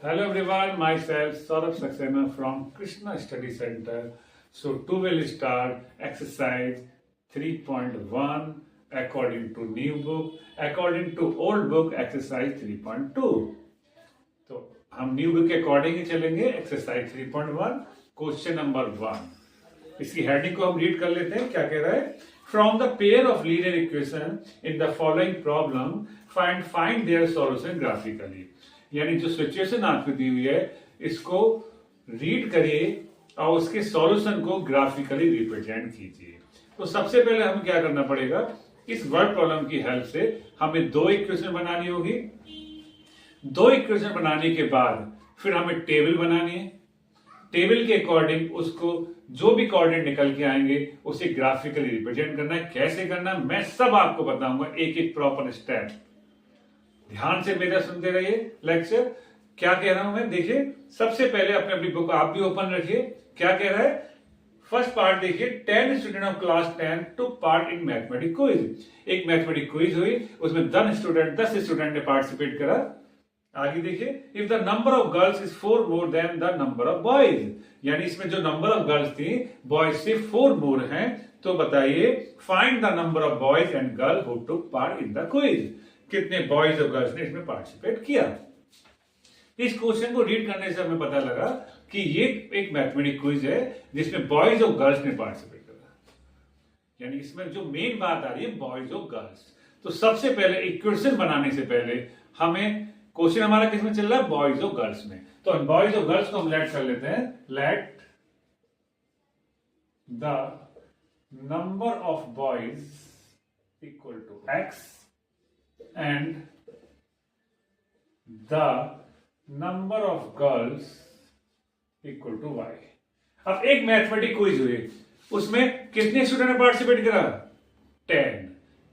Hello everyone, myself Saurabh Saxena from Krishna Study Center. So to will start exercise 3.1 according to new book, according to old book exercise 3.2. तो हम new book के according ही चलेंगे. Exercise 3.1 question number 1. इसकी heading को हम read कर लेते हैं. क्या कह रहा है? From the pair of linear equation in the following problem find their solution graphically. यानी जो सिचुएशन आपको दी हुई है इसको रीड करिए और उसके सॉल्यूशन को ग्राफिकली रिप्रेजेंट कीजिए. तो सबसे पहले हमें क्या करना पड़ेगा? इस वर्ड प्रॉब्लम की हेल्प से हमें दो इक्वेशन बनानी होगी. दो इक्वेशन बनाने के बाद फिर हमें टेबल बनानी है. टेबल के अकॉर्डिंग उसको जो भी कोऑर्डिनेट निकल के आएंगे उसे ग्राफिकली रिप्रेजेंट करना है. कैसे करना मैं सब आपको बताऊंगा, एक एक प्रॉपर स्टेप. ध्यान से मेरा सुनते रहिए लेक्चर. क्या कह रहा हूं मैं? देखिए, सबसे पहले अपनी बुक आप भी ओपन रखिए. क्या कह रहा है? फर्स्ट पार्ट देखिए, 10 student of class 10 took part in mathematics quiz. एक मैथमेटिक्स क्विज हुई, उसमें 10 स्टूडेंट ने पार्टिसिपेट करा. आगे देखिए, if the number of girls is 4 more than the number of boys. यानी इसमें जो नंबर ऑफ गर्ल्स थी बॉयज से 4 मोर हैं. तो बताइए, find the number of boys and girl who took part in the quiz. कितने बॉयज और गर्ल्स ने इसमें पार्टिसिपेट किया. इस क्वेश्चन को रीड करने से हमें पता लगा कि ये एक मैथमेटिक्स क्विज है जिसमें बॉयज और गर्ल्स ने पार्टिसिपेट करा. यानी इसमें जो मेन बात आ रही है बॉयज और गर्ल्स. तो सबसे पहले इक्वेशन बनाने से पहले हमें क्वेश्चन हमारा किसमें चल रहा है? बॉयज और गर्ल्स में. तो बॉयज और गर्ल्स को हम लेट कर लेते हैं. Let the number of boys equal to x and the number of girls equal to y. अब एक मैथमेटिक्स क्विज हुई, उसमें कितने स्टूडेंट ने पार्टिसिपेट करा? 10,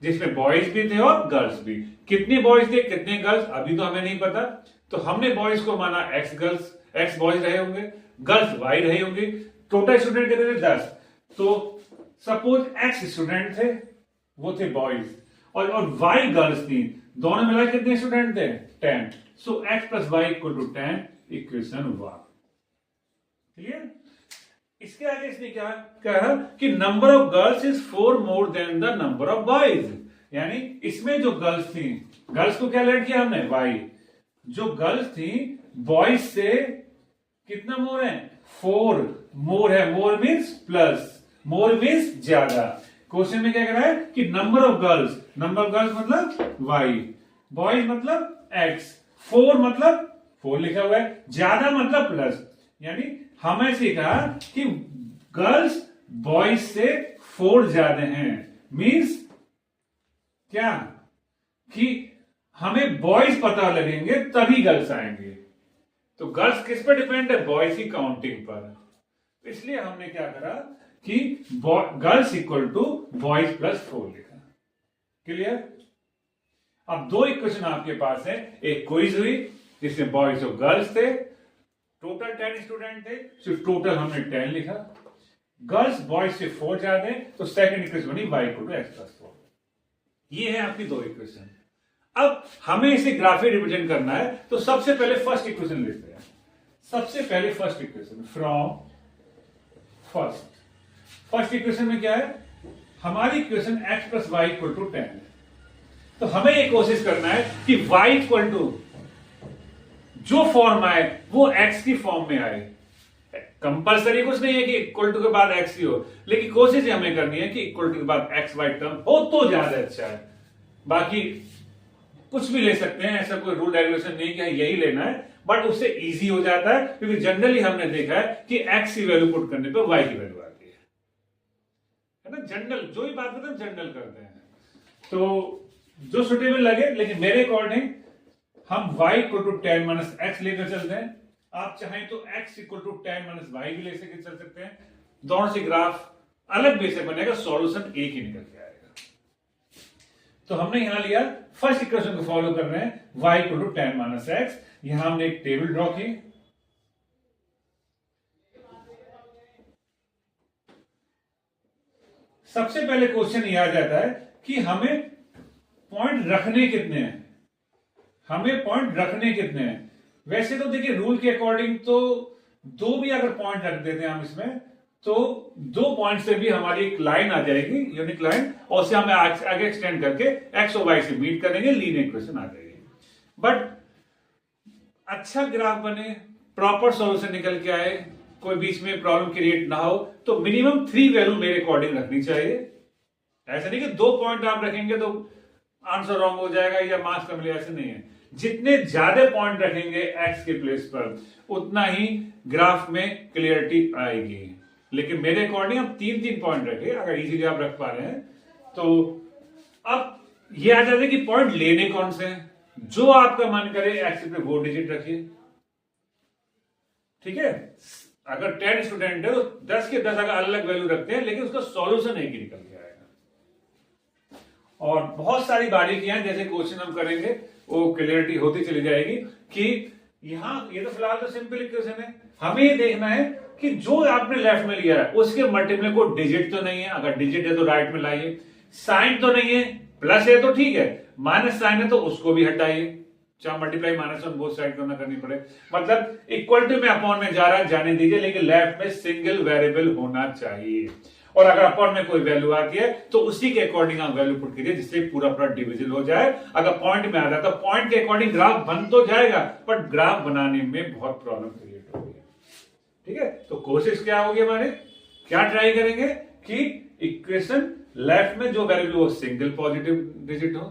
जिसमें बॉयज भी थे और गर्ल्स भी. कितने बॉयज थे कितने गर्ल्स अभी तो हमें नहीं पता. तो हमने बॉयज को माना एक्स बॉयज रहे होंगे, गर्ल्स वाई रहे होंगे. टोटल स्टूडेंट कितने थे? 10. तो सपोज एक्स स्टूडेंट थे, वो थे बॉयज, और वाई गर्ल्स थी. दोनों मिला कितने स्टूडेंट थे? 10. So x plus y equal to 10. Equation 1. Clear? इसके आगे इसने क्या कहा कि number of girls is 4 more than the number of boys. यानी इसमें जो गर्ल्स थी, गर्ल्स को क्या लेट किया हमने? वाई. जो गर्ल्स थी बॉयज से कितना मोर है? 4 मोर है. मोर मीन्स प्लस, मोर मीन्स ज्यादा. क्वेश्चन में क्या कह रहा है कि नंबर ऑफ गर्ल्स मतलब y, बॉयज मतलब x, 4 मतलब 4 लिखा हुआ है, ज्यादा मतलब प्लस. यानी हमें सीखा कि गर्ल्स बॉयज से 4 ज्यादा हैं. मीन्स क्या कि हमें बॉयज पता लगेंगे तभी गर्ल्स आएंगे. तो गर्ल्स किस पर डिपेंड है? बॉयज की काउंटिंग पर. इसलिए हमने क्या करा कि girls equal to boys plus 4 लिखा. क्लियर? अब दो इक्वेशन आपके पास है. एक क्विज हुई जिसमें बॉयज और गर्ल्स थे, टोटल 10 स्टूडेंट थे, सिर्फ टोटल हमने 10 लिखा. गर्ल्स बॉयज से 4 ज्यादा है, तो सेकंड इक्वेशन बनी y equal to x plus 4. ये है आपकी दो इक्वेशन. अब हमें इसे ग्राफिक रिप्रेजेंट करना है, तो सबसे पहले फर्स्ट इक्वेशन लेते हैं. सबसे पहले first equation from first equation में क्या है? हमारी equation x plus y equal to 10. तो हमें ये कोशिश करना है कि y इक्वल टू जो फॉर्म आए वो x की फॉर्म में आए. कंपलसरी कुछ नहीं है कि इक्वल टू के बाद x ही हो, लेकिन कोशिश हमें करनी है कि इक्वल टू के बाद x y टर्म हो तो ज्यादा अच्छा है. बाकी कुछ भी ले सकते हैं, ऐसा कोई रूल रेगुलेशन नहीं कि यही लेना है, बट उससे इजी हो जाता है. क्योंकि जनरली हमने देखा है कि x की वैल्यू पुट करने पर y की वैल्यू आती है ना. जनरल जो ही बात करते हैं जनरल करते हैं, तो जो सुटेबल लगे. लेकिन मेरे अकॉर्डिंग हम y equal to 10 minus x लेकर चलते हैं. आप चाहें तो x equal to 10 minus y भी ले चल सकते हैं. दोनों से ग्राफ अलग बेस से बनेगा, सॉल्यूशन एक ही निकल के आएगा. तो हमने यहां लिया फर्स्ट इक्वेशन को फॉलो कर रहे हैं, y equal to 10 minus x. यहां हमने एक टेबल ड्रॉ की. सबसे पहले क्वेश्चन ये आ जाता है कि हमें पॉइंट रखने कितने हैं. वैसे तो देखिए रूल के अकॉर्डिंग तो दो भी अगर पॉइंट रख देते हैं हम इसमें, तो दो पॉइंट से भी हमारी एक लाइन आ जाएगी, यूनिक लाइन, और उसे हम आगे एक्सटेंड करके एक्स और वाई से मीट करेंगे, लीनियर इक्वेशन आ जाएगी। बट अच्छा ग्राफ बने, प्रॉपर सॉल्यूशन निकल के आए, कोई बीच में प्रॉब्लम क्रिएट ना हो, तो मिनिमम 3 वैल्यू मेरे अकॉर्डिंग रखनी चाहिए। ऐसा नहीं कि 2 पॉइंट आप रखेंगे तो आंसर रॉन्ग हो जाएगा या मार्क्स कम मिलेगा, ऐसे नहीं है। जितने ज्यादा पॉइंट रखेंगे एक्स के प्लेस पर, उतना ही ग्राफ में क्लियरिटी आएगी। लेकिन मेरे अकॉर्डिंग हम 3-3 पॉइंट रखे, अगर इजीली आप रख पा रहे हैं तो। अब ये आ जाते कि पॉइंट लेने कौन से हैं, जो आपका मन करे एक्स पे वो डिजिट रखिए, ठीक है। अगर 10 स्टूडेंट है तो 10 के 10 अगर अलग वैल्यू रखते हैं, लेकिन उसका सॉल्यूशन एक ही निकल के आएगा। और बहुत सारी बारीकियां जैसे क्वेश्चन हम करेंगे वो क्लियरिटी होती चली जाएगी कि यहां ये तो फिलहाल तो सिंपल इक्वेशन है, हमें ये देखना है कि जो आपने लेफ्ट में लिया है उसके मल्टीपल को डिजिट तो नहीं है, अगर डिजिट है तो राइट में लाइए, साइन तो नहीं है, प्लस है तो ठीक है, माइनस साइन है तो उसको भी हटाइए, चाहे multiply minus on both side करना करनी पड़े, मतलब इक्वल टू में अपॉन में जा रहा है जाने दीजिए, लेकिन लेफ्ट में सिंगल वेरिएबल होना चाहिए। और अगर अपॉन में कोई वैल्यू आती है तो उसी के अकॉर्डिंग आप वैल्यू पुट कीजिए, जिससे पूरा डिविजन हो जाए। अगर पॉइंट में आ रहा है तो पॉइंट के अकॉर्डिंग ग्राफ बन तो जाएगा, बट ग्राफ बनाने में बहुत प्रॉब्लम क्रिएट होगी, ठीक है। तो कोशिश क्या होगी हमारे, क्या ट्राई करेंगे कि इक्वेशन लेफ्ट में जो वैल्यू हो सिंगल पॉजिटिव डिजिट हो,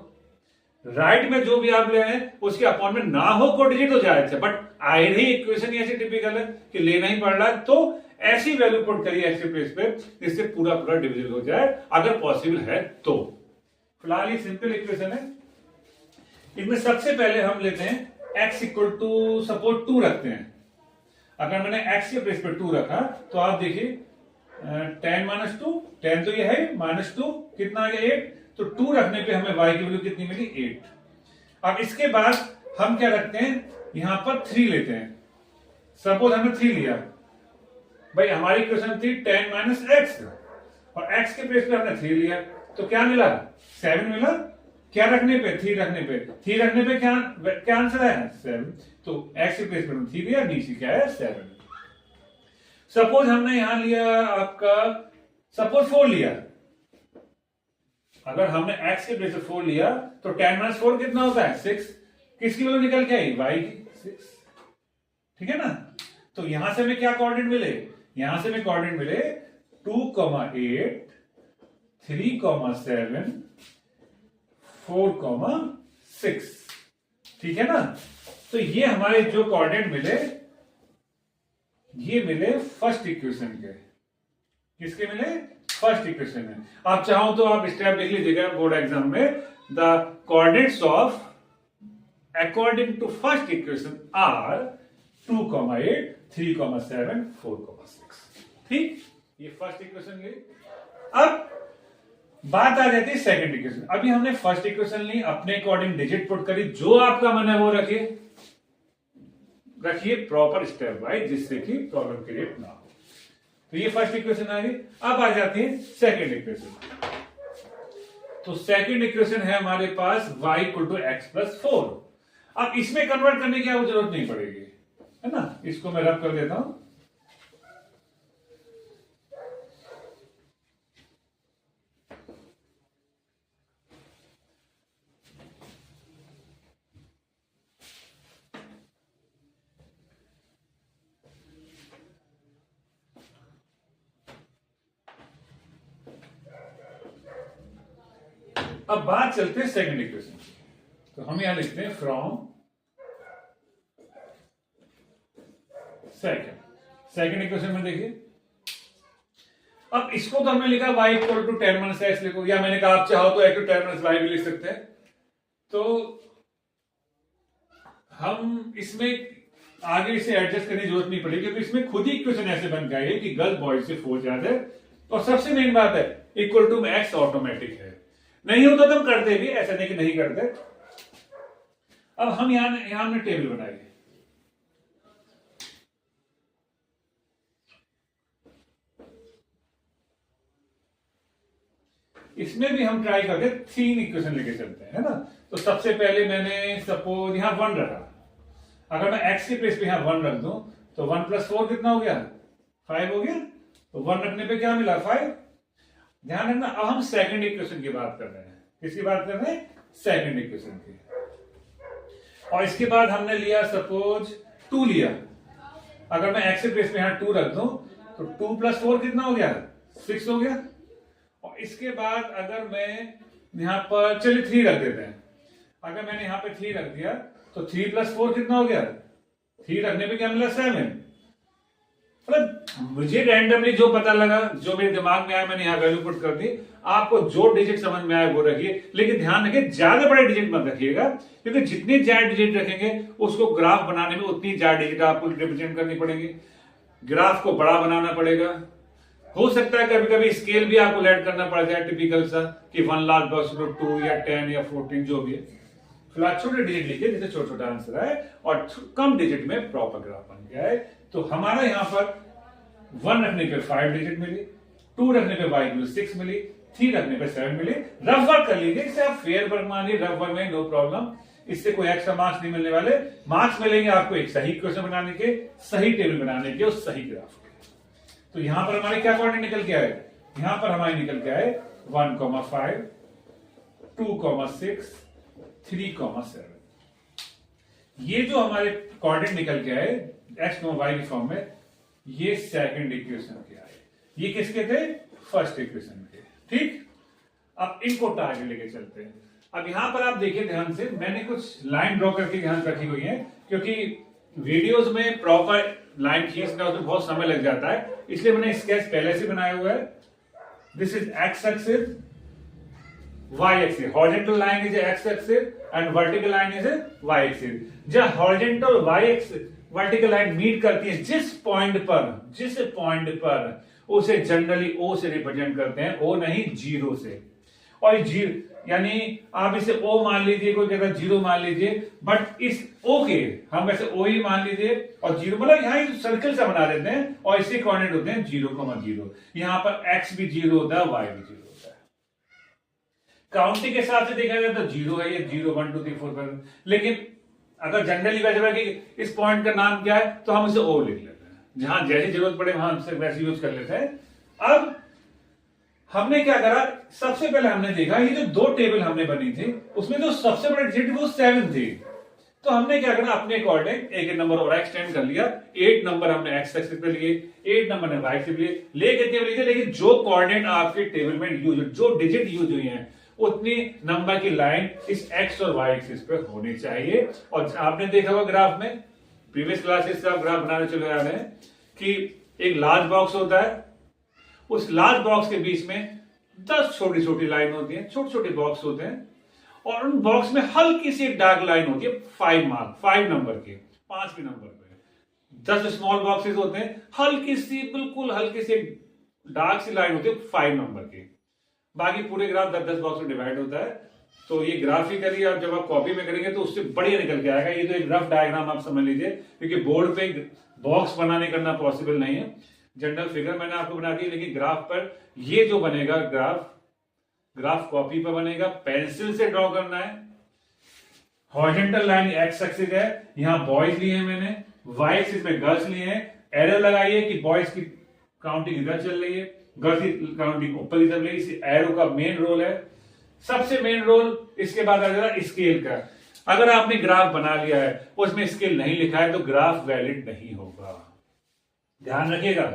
राइट में जो भी आप ले हैं उसके अपॉन में ना हो को डिजिट हो जाए, बट आयरी इक्वेशन ऐसी टिपिकल है कि लेना ही पड़ रहा है, तो ऐसी वैल्यू पुट करिए ऐसे प्लेस पे जिससे पूरा डिविजन हो जाए, अगर पॉसिबल है तो। फिलहाल ये सिंपल इक्वेशन है, इनमें सबसे पहले हम लेते हैं x इक्वल टू सपोज 2 रखते हैं। अगर मैंने x के प्लेस पे 2 रखा तो आप देखिए 10 माइनस 2, 10 तो ये है, माइनस 2 कितना आ गया 8, तो 2 रखने पे हमें y की वैल्यू कितनी मिली 8। अब इसके बाद हम क्या रखते हैं, यहां पर 3 लेते हैं। सपोज हमने 3 लिया, भाई हमारी इक्वेशन थी 10 माइनस एक्स, और x के प्लेस पे हमने 3 लिया, तो क्या मिला 7 मिला। क्या रखने पे 3 रखने पे, 3 रखने पे क्या आंसर है 7, तो x के प्लेस पे हमने 3 लिया, नीचे क्या है 7। सपोज हमने यहां लिया आपका सपोज 4 लिया, अगर हमने x के प्लेस पे 4 लिया तो 10 माइनस 4 कितना होता है 6, किसकी वैल्यू निकल के आई y की 6, ठीक है ना। तो यहां से हमें क्या कोऑर्डिनेट मिले, यहां से हमें कोऑर्डिनेट मिले 2,8, 3,7, 4,6, ठीक है ना। तो ये हमारे जो कोऑर्डिनेट मिले, ये मिले फर्स्ट इक्वेशन के, किसके मिले फर्स्ट इक्वेशन में। आप चाहो तो आप स्टेप लिख लीजिएगा बोर्ड एग्जाम में, the coordinates of according to first equation are 2,8, 3,7, 4,6, ठीक। ये फर्स्ट इक्वेशन ली। अब बात आ जाती है सेकंड इक्वेशन। अभी हमने फर्स्ट इक्वेशन ली, अपने अकॉर्डिंग डिजिट पुट करी, जो आपका मन है वो रखिए प्रॉपर स्टेप वाइज, जिससे कि प्रॉब्लम क्रिएट ना हो। तो ये फर्स्ट इक्वेशन आ गई। अब आ जाती है सेकंड इक्वेशन। तो सेकंड इक्वेशन है हमारे पास y equal to x plus 4। अब इसमें कन्वर्ट करने की आपको जरूरत नहीं पड़ेगी, है ना। इसको मैं रब कर देता हूं। अब बात चलते हैं सेकंड इक्वेशन की। तो हम यहां लिखते हैं फ्रॉम सेकंड इक्वेशन में देखिए, अब इसको तो हमने लिखा y equal to 10 minus x लिखो, या मैंने कहा आप चाहो तो x टू 10 माइनस y भी लिख सकते हैं। तो हम इसमें आगे इसे एडजस्ट करने की जरूरत नहीं पड़ेगी, क्योंकि इसमें खुद ही इक्वेशन ऐसे बन गया है कि गर्ल बॉयज से 4 ज्यादा है। और सबसे मेन बात है इक्वल टू में x ऑटोमेटिक है, नहीं होता तो हम करते भी, ऐसा नहीं कि नहीं करते। अब हम यहां हमने टेबल बनाई, इसमें भी हम ट्राई करके 3 इक्वेशन लेके चलते हैं, है ना। तो सबसे पहले मैंने सपोज यहां 1 रखा, अगर मैं x के प्लेस पे यहां 1 रख दूं तो 1 + 4 कितना हो गया, 5 हो गया। तो 1 रखने पे क्या मिला, 5। ध्यान रखना, अब हम सेकंड इक्वेशन की बात कर रहे हैं। किसकी बात कर रहे हैं, सेकंड इक्वेशन की। और इसके बाद हमने लिया सपोज 2 लिया। अगर मैं x के प्लेस पे यहां 2 रख दूं तो 2 + 4 कितना हो गया, 6 हो गया। और इसके बाद अगर मैं यहां पर चलिए 3 रख देते हैं। अगर मैंने यहां पे 3 रख दिया तो 3 + 4 कितना हो गया, 3 रखने पे क्या मिला, 7। मतलब मुझे रैंडमली जो पता लगा, जो मेरे दिमाग में आया, मैंने यहां वैल्यू पुट कर दी। आपको जो डिजिट समझ में आया वो रखिए, लेकिन ध्यान रखिए ज्यादा बड़े डिजिट मत रखिएगा, क्योंकि जितने ज्यादा डिजिट रखेंगे उसको ग्राफ बनाने में उतनी ज्यादा डिजिट आपको रिप्रेजेंट करनी पड़ेगी। ग्राफ को बड़ा बनाना पड़ेगा। हो सकता है कभी कभी स्केल भी आपको ऐड करना पड़ जाए, टिपिकल सा कि 1 लार्ज बॉक्स 2 या 10 या 14 जो भी है। फिलहाल छोटे डिजिट लिखिए जिससे छोटा छोटा आंसर आए और कम डिजिट में प्रॉपर ग्राफ बन गया है। तो हमारा यहां पर 1 रखने पे 5 डिजिट मिली, 2 रखने पे y मिली 6 मिली, 3 रखने पे 7 मिली। रफ वर्क कर लीजिए, इसे आप फेयर वर्क मानिए, रफ वर्क में नो प्रॉब्लम। इससे कोई एक्स्ट्रा मार्क्स नहीं मिलने वाले। मार्क्स मिलेंगे आपको एक सही क्वेश्चन बनाने के, सही टेबल बनाने के और सही ग्राफ के। तो यहां पर हमारे क्या कोऑर्डिनेट निकल के आए, यहां पर हमारे निकल के आए 1,5, 2,6, 3,7। ये जो हमारे कोऑर्डिनेट निकल के आए x, y की फॉर्म में, ये सेकंड इक्वेशन के आए। ये किसके थे, फर्स्ट इक्वेशन के। ठीक, अब इनको टारगेट लेके चलते हैं। अब यहां पर आप देखिए ध्यान से, मैंने कुछ लाइन ड्रॉ करके ध्यान रखी हुई है, क्योंकि वीडियोस में प्रॉपर लाइन खींचना उसमें बहुत समय लग जाता है, इसलिए मैंने स्केच पहले से बनाया हुआ है। This is x axis, y axis, horizontal line is x axis and vertical line is y axis। जब horizontal y axis vertical line meet करती है जिस पॉइंट पर उसे जनरली O से रिप्रेजेंट करते हैं, O नहीं 0 से। और जीरो यानी आप इसे O मान लीजिए, कोई कहता है 0 मान लीजिए, बट इस O के हम वैसे O ही मान लीजिए और 0 मतलब यहाँ सर्कल सा बना देते हैं और इसके कोऑर्डिनेट होते हैं 0,0। यहां पर x भी 0 होता है, y भी 0 होता है। काउंटिंग के हिसाब से देखा जाए तो 0 है, ये 0 1 2 3 4 5। लेकिन अगर जनरली वैसे कि इस पॉइंट का नाम क्या है तो हम इसे O लिख लेते हैं, जहां जैसी जरूरत पड़े वहां हमसे वैसे यूज कर लेते हैं। अब हमने क्या करा, सबसे पहले हमने देखा ये जो 2 टेबल हमने बनी थी उसमें जो सबसे बड़ा डिजिट वो 7 थी। तो हमने क्या करा, अपने अकॉर्डिंग एक नंबर और एक्सटेंड कर लिया। 8 नंबर हमने एक्स एक्सिस पे लिए, 8 नंबर ने वाई एक्सिस पे लिए, लेके टेबल लीजिए। लेकिन जो कोऑर्डिनेट आपके टेबल में यूज, जो डिजिट यूज हुई हैं, उतनी नंबर की लाइन इस एक्स और वाई एक्सिस पे होनी चाहिए। और आपने देखा होगा ग्राफ में, प्रीवियस क्लासेस से आप ग्राफ बनाने चले आ रहे हैं कि एक लार्ज बॉक्स होता है, उस लार्ज बॉक्स के बीच में 10 छोटी छोटी लाइन होती हैं, छोटे छोटे बॉक्स होते हैं, और उन बॉक्स में हल्की सी एक डार्क लाइन होती है 5 नंबर के, 5वें नंबर पे 10 स्मॉल बॉक्सेस होते हैं, हल्की सी, बिल्कुल हल्की सी डार्क सी लाइन होती है 5 नंबर की। बाकी पूरे ग्राफ 10-10 बॉक्स में डिवाइड होता है। तो ये ग्राफिकली आप जब आप कॉपी में करेंगे तो उससे बढ़िया निकल के आएगा। ये तो एक रफ डायग्राम आप समझ लीजिए, क्योंकि बोर्ड पे बॉक्स बनाने करना पॉसिबल नहीं है। जनरल फिगर मैंने आपको बना दी, लेकिन ग्राफ पर ये जो बनेगा, ग्राफ कॉपी पर बनेगा, पेंसिल से ड्रॉ करना है। हॉरिजॉन्टल लाइन एक्स एक्सिस है, यहां बॉयज लिए हैं मैंने, वाई एक्सिस में गर्ल्स लिए हैं। एरो लगाइए कि बॉयज की काउंटिंग इधर चल रही है, गर्ल्स की काउंटिंग ऊपर इधर रही है। इस एरो का मेन रोल है, सबसे मेन रोल। इसके बाद आ जाएगा स्केल का। अगर आपने ग्राफ बना लिया है, उसमें स्केल नहीं लिखा है, तो ग्राफ वैलिड नहीं होगा, ध्यान रखिएगा।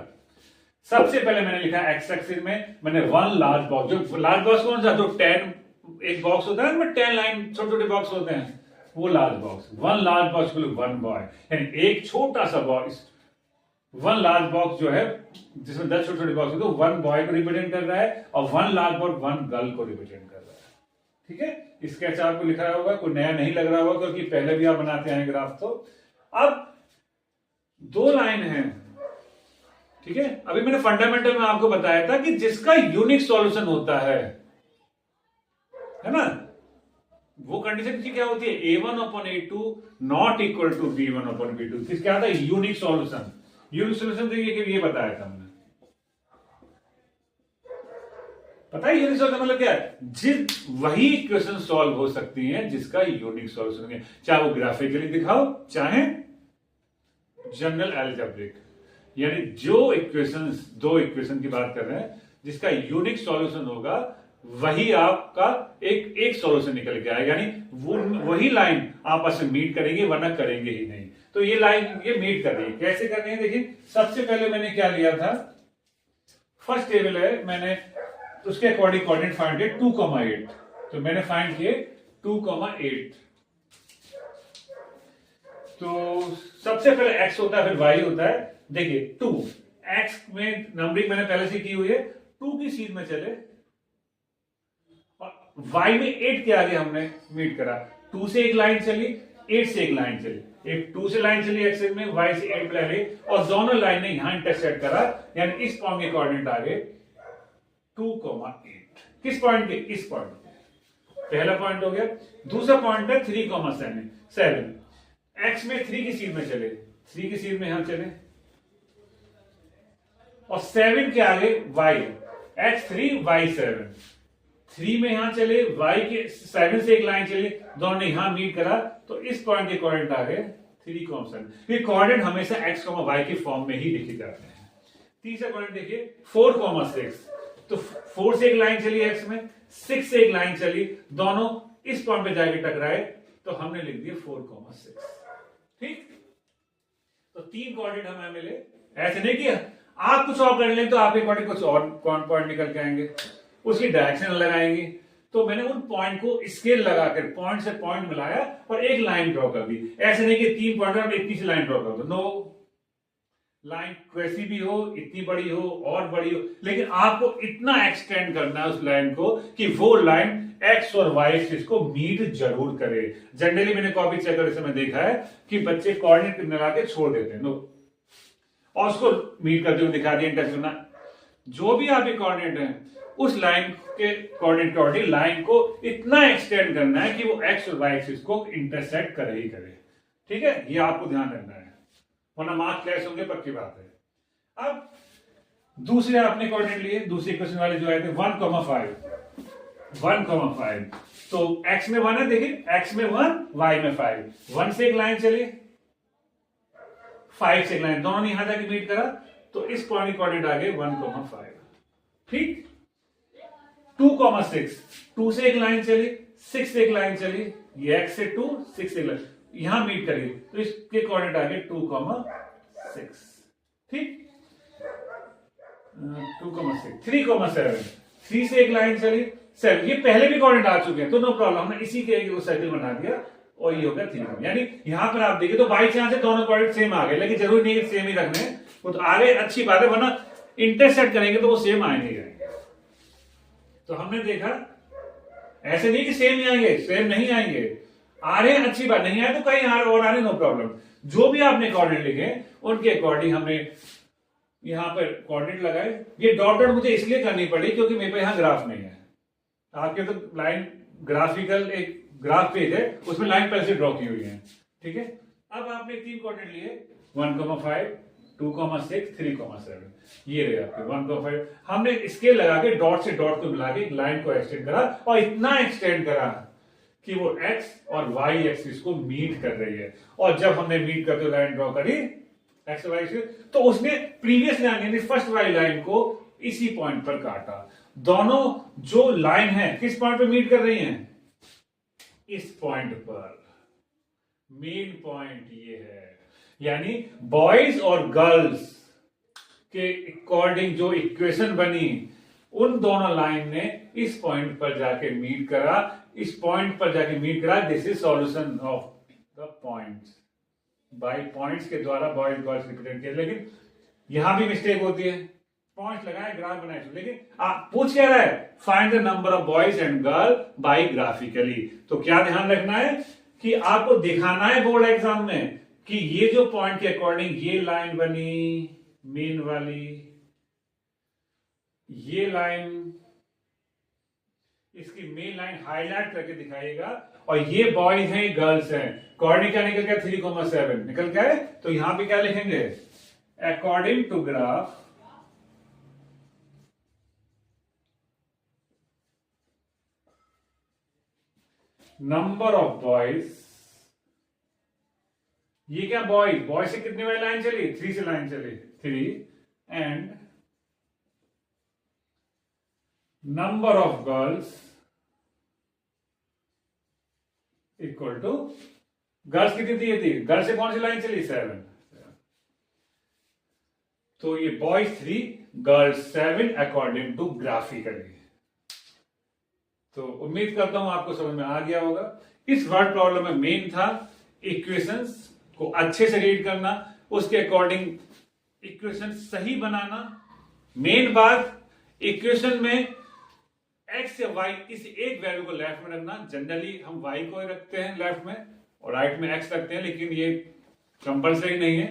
सबसे पहले मैंने लिखा एक्स एक्सिस में मैंने 1 लार्ज बॉक्स, जो लार्ज बॉक्स कौन सा, जो 10 एक बॉक्स होता है ना, 10 लाइन छोटे छोटे बॉक्स होते हैं, वो लार्ज बॉक्स। 1 लार्ज बॉक्स को 1 बॉय, यानी एक छोटा सा बॉक्स। 1 लार्ज बॉक्स जो है जिसमें 10 छोटे छोटे बॉक्स होते हैं, 1 बॉय को रिप्रेजेंट कर रहा है, और 1 लार्ज बॉक्स 1 गर्ल को रिप्रेजेंट कर रहा है। ठीक है, स्केच आपको लिखा होगा, कोई नया नहीं लग रहा होगा, क्योंकि पहले भी आप बनाते हैं ग्राफ। तो अब 2 लाइन है, ठीक है। अभी मैंने फंडामेंटल में आपको बताया था कि जिसका यूनिक सॉल्यूशन होता है ना, वो कंडीशन की क्या होती है, A1/A2 not equal to B1/B2। किस क्या था, यूनिक सॉल्यूशन। यूनिक सॉल्यूशन देखिए कि ये बताया था हमने, पता है यूनिक सॉल्यूशन मतलब क्या है, वही इक्वेशन सॉल्व हो सकती है जिसका यूनिक सॉल्यूशन है। चाहे वो ग्राफिकली दिखाओ, चाहे जनरल अलजेब्रिक, यानी जो इक्वेशंस, दो इक्वेशन की बात कर रहे हैं जिसका यूनिक सॉल्यूशन होगा, वही आपका एक एक सॉल्यूशन निकल के आएगा, यानी वही लाइन आपस में मीट करेंगे, वरना करेंगे ही नहीं। तो ये लाइन ये मीट कर रही है। कैसे कर रही है देखिए, सबसे पहले मैंने क्या लिया था, फर्स्ट टेबल है, मैंने उसके अकॉर्डिंग कोऑर्डिनेट फाइंड किए 2,8, तो मैंने फाइंड किए 2,8। तो सबसे पहले x होता है, फिर y होता है। देखिए 2 x में नंबरिंग मैंने पहले से की हुई है, 2 की सीध में चले और y में 8 के आगे हमने मीट करा। 2 से एक लाइन चली, 8 से एक लाइन चली, एक 2 से लाइन चली x में, y से 8 पे ली और दोनों लाइन ने यहां इंटरसेक्ट करा, यानी इस पॉइंट के कोऑर्डिनेट आ गए 2,8। किस पॉइंट के? इस पॉइंट के। पहला पॉइंट हो गया। दूसरा पॉइंट है 3,7। x में 3 की सीध में चले, 3 की सीध में यहां चले और 7 के आगे y, x3 y7, 3 में यहां चले, y के 7 से एक लाइन चली, दोनों ने यहां मीट करा, तो इस पॉइंट के कोऑर्डिनेट आ गए 3,7। ये कोऑर्डिनेट हमेशा x, y के फॉर्म में ही लिखे जाते हैं। तीसरा कोऑर्डिनेट देखिए 4,6, तो 4 से एक लाइन चली x में, 6 से एक लाइन चली, दोनों इस पॉइंट पे जाके टकराए, तो हमने लिख दिया 4,6। ठीक, तो 3 कोऑर्डिनेट हमें मिले। ऐसे नहीं किया, आप कुछ और कर लें तो आपके कोऑर्डिनेट कुछ और पॉइंट निकल के आएंगे, उसकी डायरेक्शन लगाएंगे। तो मैंने उन पॉइंट को स्केल लगाकर पॉइंट से पॉइंट मिलाया और एक लाइन ड्रॉ कर दी। ऐसे नहीं कि 3 पॉइंट में इतनी सी लाइन ड्रॉ कर दो, नो, लाइन कैसी भी हो, इतनी बड़ी हो और बड़ी हो, लेकिन आपको इतना एक्सटेंड करना है उस लाइन को कि वो लाइन एक्स और वाई एक्सिस को मीट जरूर करे। जनरली मैंने कॉपी चेक करते समय देखा है कि बच्चे कोऑर्डिनेट मिला के छोड़ देते हैं, नो, और उसको मीट करते हुए दिखा दिया इंटरसेक्ट। जो भी आपके कोऑर्डिनेट है, उस लाइन के कोऑर्डिनेट के ऑर्डिनेट लाइन को इतना एक्सटेंड करना है कि वो एक्स और वाई एक्सिस को इंटरसेक्ट करे ही करे। ठीक है, ये आपको ध्यान रखना है, वरना मार्क्स क्लैश होंगे, पक्की बात है। अब दूसरे आपने कोऑर्डिनेट लिए, दूसरे क्वेश्चन वाले जो आए थे 1,5, तो x में 1 है, देखिए x में 1, y में 5, 1 से एक लाइन चली, 5 से एक लाइन, दोनों ने यहां जाके मीट करा, तो इस पॉइंट की कोऑर्डिनेट आ गए 1,5। ठीक, 2,6, 2 से एक लाइन चली, 6 से एक लाइन चली, ये x से 2, 6 से एक लाइन यहां मीट करी, तो इसके कोऑर्डिनेट आ गए 2,6। ठीक, 2,6, 3,7, 3 से एक लाइन चली, 7, ये पहले भी कोऑर्डिनेट आ चुके हैं, तो नो प्रॉब्लम, हमने इसी के सर्कल बना दिया और ये हो गया 3, यानी यहां पर आप देखिए तो बाई चांस से दोनों कोऑर्डिनेट सेम आ गए, लेकिन जरूरी नहीं है सेम ही रखने, वो तो आ गए अच्छी बात है, वरना इंटरसेक्ट करेंगे तो वो सेम आएंगे जाएंगे। तो हमने देखा ऐसे नहीं कि सेम ही आएंगे, सेम नहीं आएंगे, आ रहे हैं अच्छी बात, नहीं आए तो कहीं और आ रहे, नो प्रॉब्लम। जो भी आपने कोऑर्डिनेट लिखे उनके अकॉर्डिंग हमने यहां पर कोऑर्डिनेट लगाए। ये डॉट डॉट मुझे इसलिए करनी पड़ी क्योंकि मेरे पास यहां ग्राफ नहीं है, आपके तो लाइन ग्राफिकल एक ग्राफ पेज है, उसमें लाइन पहले से ड्रॉ की हुई है। ठीक है, अब आपने 3 कोऑर्डिनेट लिए 1,5, 2,6, 3,7, ये रहे आपके 1,5। हमने स्केल लगा के डॉट से डॉट को मिला के लाइन को एक्सटेंड करा और इतना एक्सटेंड करा कि वो x और y एक्सिस को मीट कर रही है, और जब हमने मीट करते लाइन ड्रॉ करी एक्स वाई एक्सिस, तो उसने प्रीवियस लाइन यानी फर्स्ट वाली लाइन को इसी पॉइंट पर काटा। दोनों जो लाइन है किस पॉइंट पर मीट कर रही हैं? इस पॉइंट पर। मेन पॉइंट ये है, यानी बॉयज और गर्ल्स के अकॉर्डिंग जो इक्वेशन बनी, उन दोनों लाइन ने इस पॉइंट पर जाके मीट करा, इस पॉइंट पर जाके मीट करा। This is solution of the points, by points के द्वारा बॉयज गर्ल्स रिप्रेजेंट किया। लेकिन यहां भी मिस्टेक होती है, पॉइंट्स लगाए ग्राफ बनाए, लेकिन आप पूछ क्या रहा है? Find the number of boys and girl by graphically. तो क्या ध्यान रखना है कि आपको दिखाना है बोर्ड एग्जाम में कि ये जो पॉइंट के अकॉर्डिंग ये लाइन बनी मेन वाली, ये लाइन, इसकी मेन लाइन हाईलाइट करके दिखाएगा, और ये बॉयज हैं गर्ल्स हैं। कोऑर्डिनेट क्या निकल गया? 3,7 निकल गया है। तो यहां पे क्या लिखेंगे? According to graph number of boys ये क्या बॉय, बॉय से कितने वाली लाइन चली, 3 से लाइन चली, 3 and number of girls equal to, girls कितनी थी, ये थी, गर्ल्स से कौन सी लाइन चली, 7, तो ये boys 3 girls 7 according to graphically. तो उम्मीद करता हूं आपको समझ में आ गया होगा। इस वर्ड प्रॉब्लम में मेन था इक्वेशंस को अच्छे से रीड करना, उसके अकॉर्डिंग इक्वेशन सही बनाना। मेन बात, इक्वेशन में एक्स या वाई किसी एक वैल्यू को लेफ्ट में रखना। जनरली हम वाई को रखते हैं लेफ्ट में और राइट में एक्स रखते हैं, लेकिन ये कंपल्सरी नहीं है,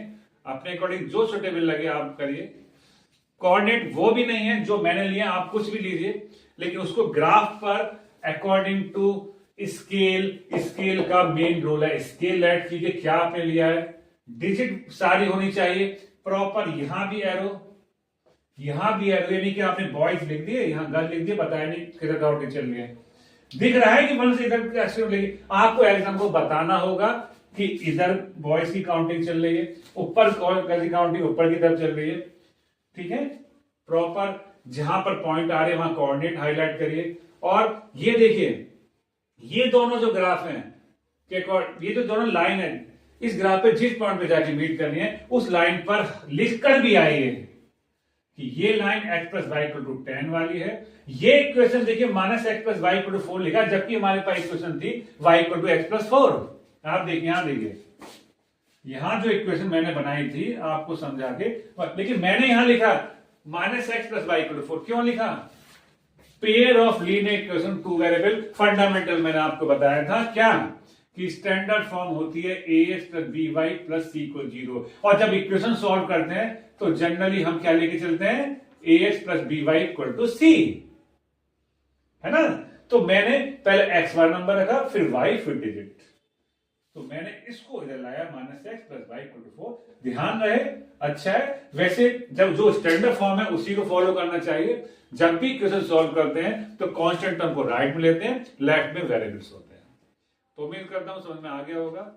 अपने अकॉर्डिंग जो सुटेबल लगे आप करिए। कोऑर्डिनेट वो भी नहीं है जो मैंने लिया, आप कुछ भी लीजिए, लेकिन उसको ग्राफ पर अकॉर्डिंग टू स्केल, स्केल का मेन रोल है। स्केल ऐड कीजिए, क्या आपने लिया है, डिजिट सारी होनी चाहिए प्रॉपर। यहां भी एरो, यहां भी एरो, यानी कि आपने बॉयज लिख दिए, यहां गर्ल लिख दिए, बताया नहीं किधर काउंटिंग चल रही है। दिख रहा है कि वन से इधर एक्शन लेगी, आपको एग्जाम को बताना होगा कि इधर बॉयज की काउंटिंग चल रही है, ऊपर गर्ल की काउंटिंग ऊपर की तरफ चल रही है। ठीक है, प्रॉपर जहां पर पॉइंट आ रहे हैं वहां कोऑर्डिनेट हाईलाइट करिए। और ये देखिए, ये दोनों जो ग्राफ हैं, ये जो दोनों लाइन है, इस ग्राफ पे जिस पॉइंट पे जाके मीट करनी है उस लाइन पर लिखकर भी आइए कि ये line x plus y equal to 10 वाली है। ये इक्वेशन देखिए minus x plus y equal to 4 लिखा, जबकि हमारे पास इक्वेशन थी y equal to x plus 4। आप देखिए, यहां देखिए, यहां जो इक्वेशन मैंने बनाई थी आपको समझा के, लेकिन मैंने यहां लिखा minus x plus y equal to 4। क्यों लिखा, pair of linear equation two variable. Fundamental मैंने आपको बताया था क्या, कि स्टैंडर्ड फॉर्म होती है ax plus B Y plus C को 0। और जब इक्वेशन सॉल्व करते हैं तो जनरली हम क्या लेके चलते हैं, ax plus B Y equal to C, है ना। तो मैंने पहले x वाला नंबर रखा, फिर y, फिर डिजिट, तो मैंने इसको इधर लाया minus x plus y equal to 4। ध्यान रहे, अच्छा है। वैसे जब जो स्टैंडर्ड फॉर्म है उसी को फॉलो करना चाहिए। जब भी इक्वेशन सॉल्व करते हैं तो कांस्टेंट टर्म को राइट में लेते हैं, लेफ्ट में वेरिएबल्स होते हैं। तो उम्मीद करता हूं समझ में आ गया होगा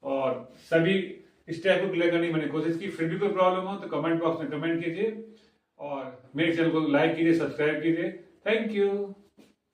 और सभी स्टेप को क्लियर करने की मैंने कोशिश की। फिर भी कोई प्रॉब्लम हो तो कमेंट बॉक्स में कमेंट कीजिए और मेरे चैनल को लाइक कीजिए, सब्सक्राइब कीजिए। Thank you.